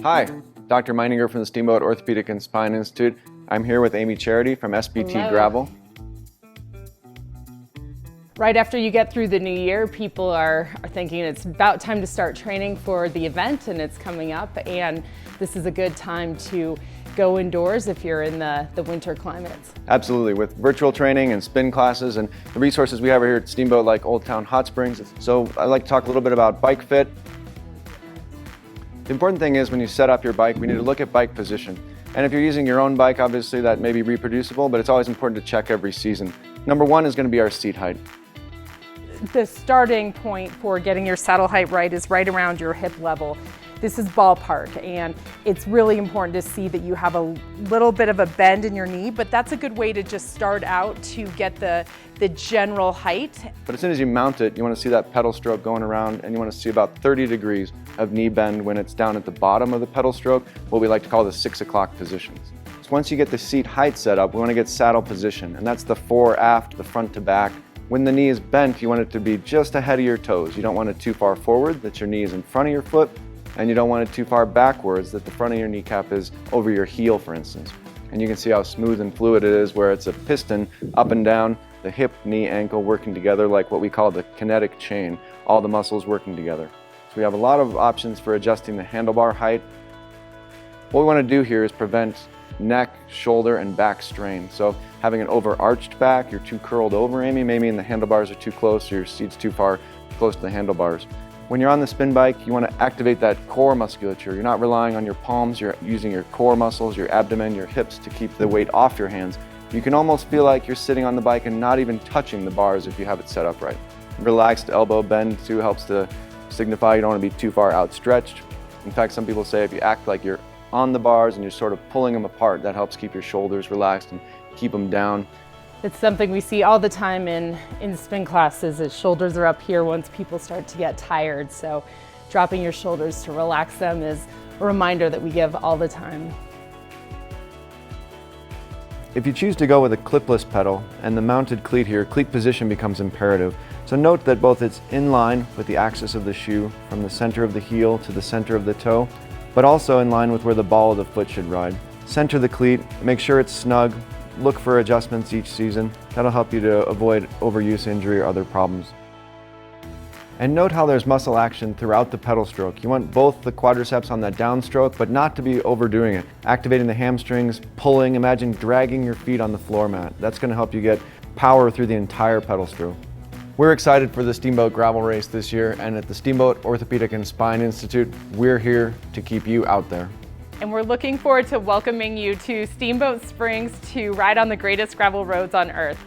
Hi, Dr. Meininger from the Steamboat Orthopedic and Spine Institute. I'm here with Amy Charity from SBT GRVL. Right after you get through the new year, people are thinking it's about time to start training for the event, and it's coming up, and this is a good time to go indoors if you're in the winter climates. Absolutely, with virtual training and spin classes and the resources we have here at Steamboat like Old Town Hot Springs. So I'd like to talk a little bit about bike fit. The important thing is when you set up your bike, we need to look at bike position. And if you're using your own bike, obviously that may be reproducible, but it's always important to check every season. Number one is going to be our seat height. The starting point for getting your saddle height right is right around your hip level. This is ballpark, and it's really important to see that you have a little bit of a bend in your knee, but that's a good way to just start out to get the general height. But as soon as you mount it, you want to see that pedal stroke going around, and you want to see about 30 degrees of knee bend when it's down at the bottom of the pedal stroke, what we like to call the 6 o'clock positions. So once you get the seat height set up, we want to get saddle position, and that's the fore aft, the front to back. When the knee is bent, you want it to be just ahead of your toes. You don't want it too far forward, that your knee is in front of your foot, and you don't want it too far backwards, that the front of your kneecap is over your heel, for instance. And you can see how smooth and fluid it is, where it's a piston up and down, the hip, knee, ankle working together like what we call the kinetic chain, all the muscles working together. So we have a lot of options for adjusting the handlebar height. What we want to do here is prevent neck, shoulder, and back strain. So having an overarched back, you're too curled over, Amy, maybe and the handlebars are too close, or your seat's too far close to the handlebars. When you're on the spin bike, you want to activate that core musculature. You're not relying on your palms, you're using your core muscles, your abdomen, your hips to keep the weight off your hands. You can almost feel like you're sitting on the bike and not even touching the bars if you have it set up right. Relaxed elbow bend too helps to signify you don't want to be too far outstretched. In fact, some people say if you act like you're on the bars and you're sort of pulling them apart, that helps keep your shoulders relaxed and keep them down. It's something we see all the time in spin classes, is shoulders are up here once people start to get tired. So dropping your shoulders to relax them is a reminder that we give all the time. If you choose to go with a clipless pedal and the mounted cleat here, cleat position becomes imperative. So note that both it's in line with the axis of the shoe from the center of the heel to the center of the toe, but also in line with where the ball of the foot should ride. Center the cleat, make sure it's snug, look for adjustments each season. That'll help you to avoid overuse, injury, or other problems. And note how there's muscle action throughout the pedal stroke. You want both the quadriceps on that downstroke, but not to be overdoing it. Activating the hamstrings, pulling, imagine dragging your feet on the floor mat. That's going to help you get power through the entire pedal stroke. We're excited for the Steamboat Gravel Race this year, and at the Steamboat Orthopedic and Spine Institute, we're here to keep you out there. And we're looking forward to welcoming you to Steamboat Springs to ride on the greatest gravel roads on earth.